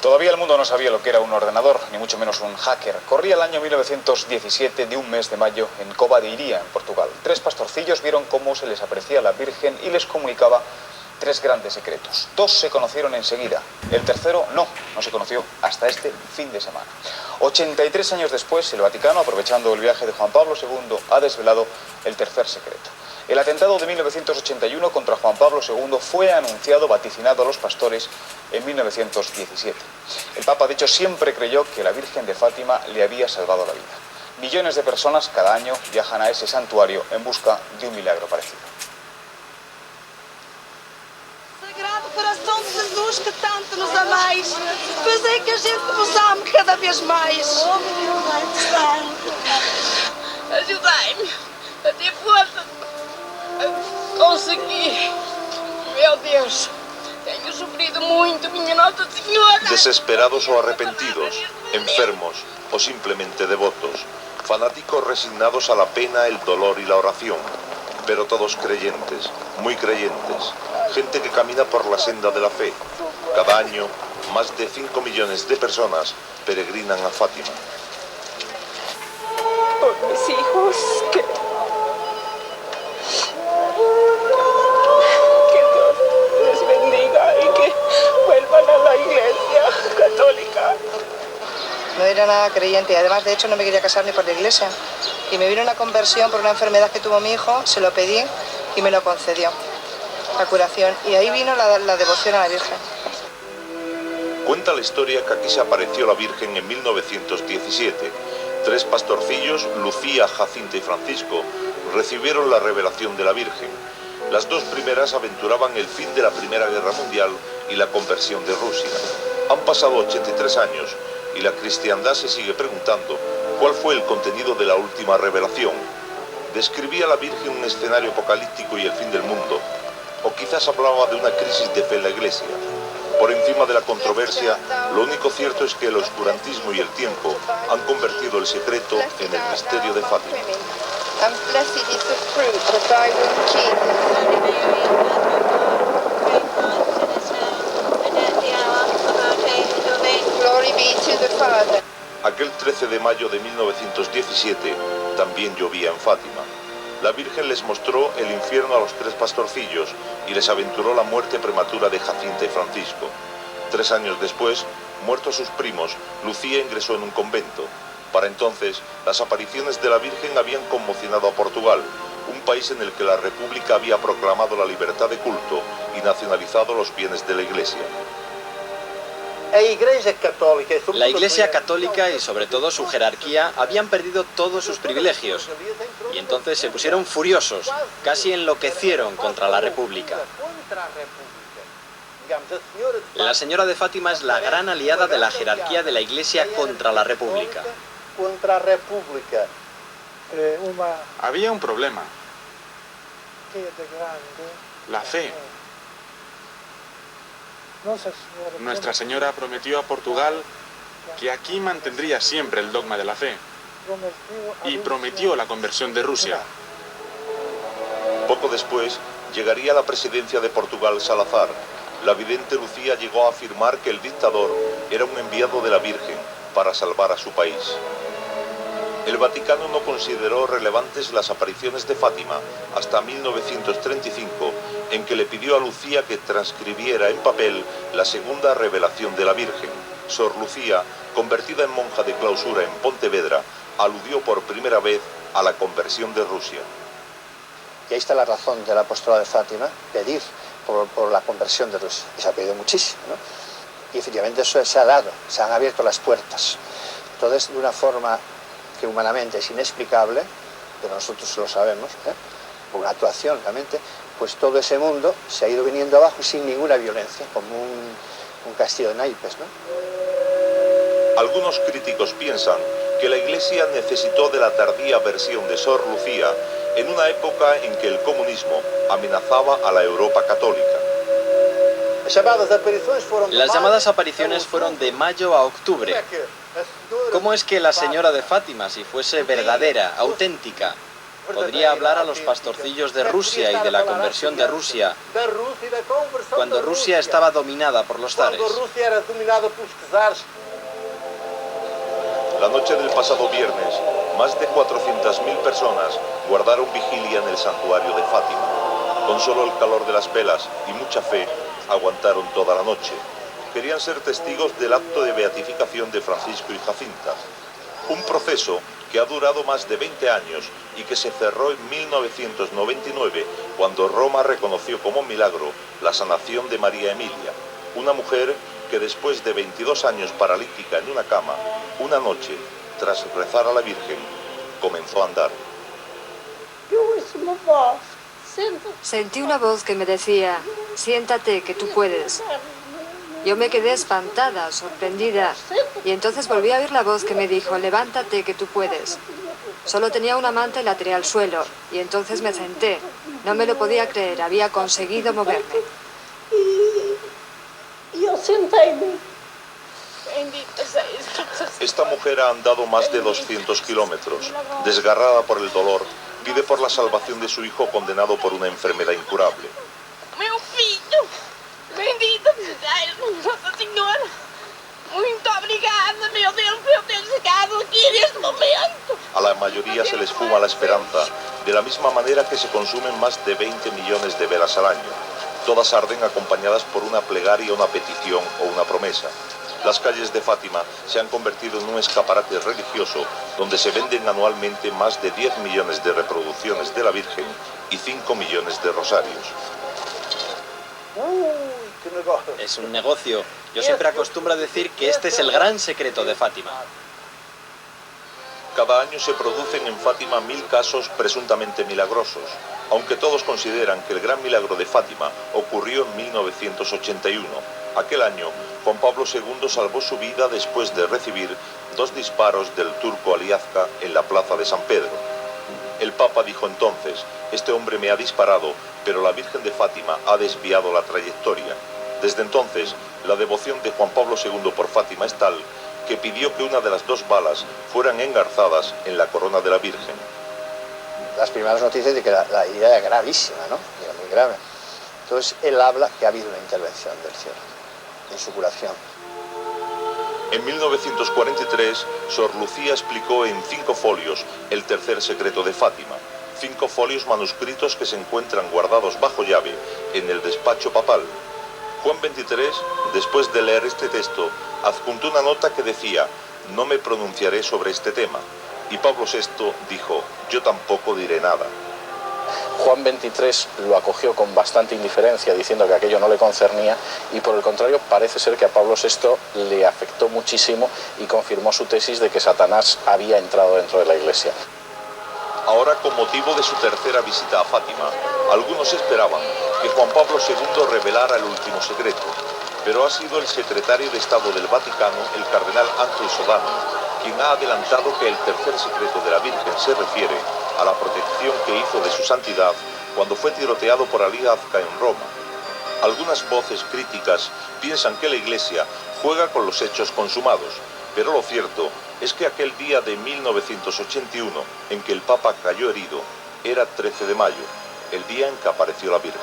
Todavía el mundo no sabía lo que era un ordenador, ni mucho menos un hacker. Corría el año 1917 de un mes de mayo en Cova de Iria, en Portugal. 3 pastorcillos vieron cómo se les aparecía la Virgen y les comunicaba 3 grandes secretos. 2 se conocieron enseguida. El tercero no se conoció hasta este fin de semana. 83 años después, el Vaticano, aprovechando el viaje de Juan Pablo II, ha desvelado el tercer secreto. El atentado de 1981 contra Juan Pablo II fue anunciado, vaticinado a los pastores en 1917. El Papa, de hecho, siempre creyó que la Virgen de Fátima le había salvado la vida. Millones de personas cada año viajan a ese santuario en busca de un milagro parecido. Sagrado Coração de Jesus, que tanto nos amais, pois é que a gente vos ame cada vez mais. Oh, meu Pai do céu, ajudai-me a ter força a conseguir. Meu Deus, tenho sofrido muito, minha Nossa Senhora. Desesperados o arrepentidos, enfermos o simplemente devotos, fanáticos resignados a la pena, el dolor y la oración, pero todos creyentes, muy creyentes, gente que camina por la senda de la fe. Cada año, más de 5 millones de personas peregrinan a Fátima. Por mis hijos, que Dios les bendiga y que vuelvan a la Iglesia Católica. No era nada creyente y además, de hecho, no me quería casar ni por la iglesia. Y me vino una conversión por una enfermedad que tuvo mi hijo, se lo pedí y me lo concedió, la curación. Y ahí vino la devoción a la Virgen. Cuenta la historia que aquí se apareció la Virgen en 1917. 3 pastorcillos, Lucía, Jacinta y Francisco, recibieron la revelación de la Virgen. Las 2 primeras aventuraban el fin de la Primera Guerra Mundial y la conversión de Rusia. Han pasado 83 años y la cristiandad se sigue preguntando cuál fue el contenido de la última revelación. ¿Describía la Virgen un escenario apocalíptico y el fin del mundo? ¿O quizás hablaba de una crisis de fe en la Iglesia? Por encima de la controversia, lo único cierto es que el oscurantismo y el tiempo han convertido el secreto en el misterio de Fátima. Aquel 13 de mayo de 1917 también llovía en Fátima. La Virgen les mostró el infierno a los 3 pastorcillos y les aventuró la muerte prematura de Jacinta y Francisco. 3 años después, muertos sus primos, Lucía ingresó en un convento. Para entonces, las apariciones de la Virgen habían conmocionado a Portugal, un país en el que la República había proclamado la libertad de culto y nacionalizado los bienes de la Iglesia. La Iglesia Católica y sobre todo su jerarquía habían perdido todos sus privilegios y entonces se pusieron furiosos, casi enloquecieron contra la República. La Señora de Fátima es la gran aliada de la jerarquía de la Iglesia contra la República. Había un problema. La fe. Nuestra Señora prometió a Portugal que aquí mantendría siempre el dogma de la fe y prometió la conversión de Rusia. Poco después llegaría a la presidencia de Portugal Salazar. La vidente Lucía llegó a afirmar que el dictador era un enviado de la Virgen para salvar a su país. El Vaticano no consideró relevantes las apariciones de Fátima hasta 1935, en que le pidió a Lucía que transcribiera en papel la segunda revelación de la Virgen. Sor Lucía, convertida en monja de clausura en Pontevedra, aludió por primera vez a la conversión de Rusia. Y ahí está la razón del apostolado de Fátima, pedir por la conversión de Rusia. Y se ha pedido muchísimo, ¿no? Y efectivamente eso se ha dado, se han abierto las puertas. Entonces, de una forma que humanamente es inexplicable, pero nosotros lo sabemos, por una actuación realmente, pues todo ese mundo se ha ido viniendo abajo sin ninguna violencia, como un castillo de naipes, ¿no? Algunos críticos piensan que la Iglesia necesitó de la tardía versión de Sor Lucía en una época en que el comunismo amenazaba a la Europa católica. Las llamadas apariciones fueron de mayo a octubre. ¿Cómo es que la Señora de Fátima, si fuese verdadera, auténtica, Podría hablar a los pastorcillos de Rusia y de la conversión de Rusia, cuando Rusia estaba dominada por los zares. La noche del pasado viernes, más de 400.000 personas guardaron vigilia en el santuario de Fátima. Con solo el calor de las velas y mucha fe, aguantaron toda la noche. Querían ser testigos del acto de beatificación de Francisco y Jacinta. Un proceso que ha durado más de 20 años y que se cerró en 1999, cuando Roma reconoció como milagro la sanación de María Emilia, una mujer que después de 22 años paralítica en una cama, una noche, tras rezar a la Virgen, comenzó a andar. Sentí una voz que me decía, siéntate, que tú puedes. Yo me quedé espantada, sorprendida, y entonces volví a oír la voz que me dijo, levántate, que tú puedes. Solo tenía una manta y la tiré al suelo, y entonces me senté. No me lo podía creer, había conseguido moverme. Esta mujer ha andado más de 200 kilómetros. Desgarrada por el dolor, pide por la salvación de su hijo condenado por una enfermedad incurable. Meu filho, bendito seja Nossa Senhora. Muito obrigada, meu Deus, por eu ter chegado aqui neste momento. A la mayoría se les fuma la esperanza, de la misma manera que se consumen más de 20 millones de velas al año. Todas arden acompañadas por una plegaria, una petición o una promesa. Las calles de Fátima se han convertido en un escaparate religioso donde se venden anualmente más de 10 millones de reproducciones de la Virgen y 5 millones de rosarios. Es un negocio. Yo siempre acostumbro a decir que este es el gran secreto de Fátima. Cada año se producen en Fátima 1000 casos presuntamente milagrosos, aunque todos consideran que el gran milagro de Fátima ocurrió en 1981. Aquel año, Juan Pablo II salvó su vida después de recibir 2 disparos del turco Aliazka en la plaza de San Pedro. El Papa dijo entonces, este hombre me ha disparado, pero la Virgen de Fátima ha desviado la trayectoria. Desde entonces, la devoción de Juan Pablo II por Fátima es tal que pidió que una de las 2 balas fueran engarzadas en la corona de la Virgen. Las primeras noticias de que la herida era gravísima, ¿no? Era muy grave. Entonces él habla que ha habido una intervención del cielo en su curación. En 1943, Sor Lucía explicó en 5 folios el tercer secreto de Fátima. 5 folios manuscritos que se encuentran guardados bajo llave en el despacho papal. Juan XXIII, después de leer este texto, adjuntó una nota que decía, no me pronunciaré sobre este tema. Y Pablo VI dijo, yo tampoco diré nada. Juan XXIII lo acogió con bastante indiferencia, diciendo que aquello no le concernía, y por el contrario parece ser que a Pablo VI le afectó muchísimo y confirmó su tesis de que Satanás había entrado dentro de la Iglesia. Ahora, con motivo de su tercera visita a Fátima, algunos esperaban que Juan Pablo II revelara el último secreto, pero ha sido el secretario de Estado del Vaticano, el cardenal Ángel Sodano, quien ha adelantado que el tercer secreto de la Virgen se refiere a la protección que hizo de su santidad cuando fue tiroteado por Aliazka en Roma. Algunas voces críticas piensan que la Iglesia juega con los hechos consumados, pero lo cierto es que aquel día de 1981 en que el Papa cayó herido era 13 de mayo, el día en que apareció la Virgen.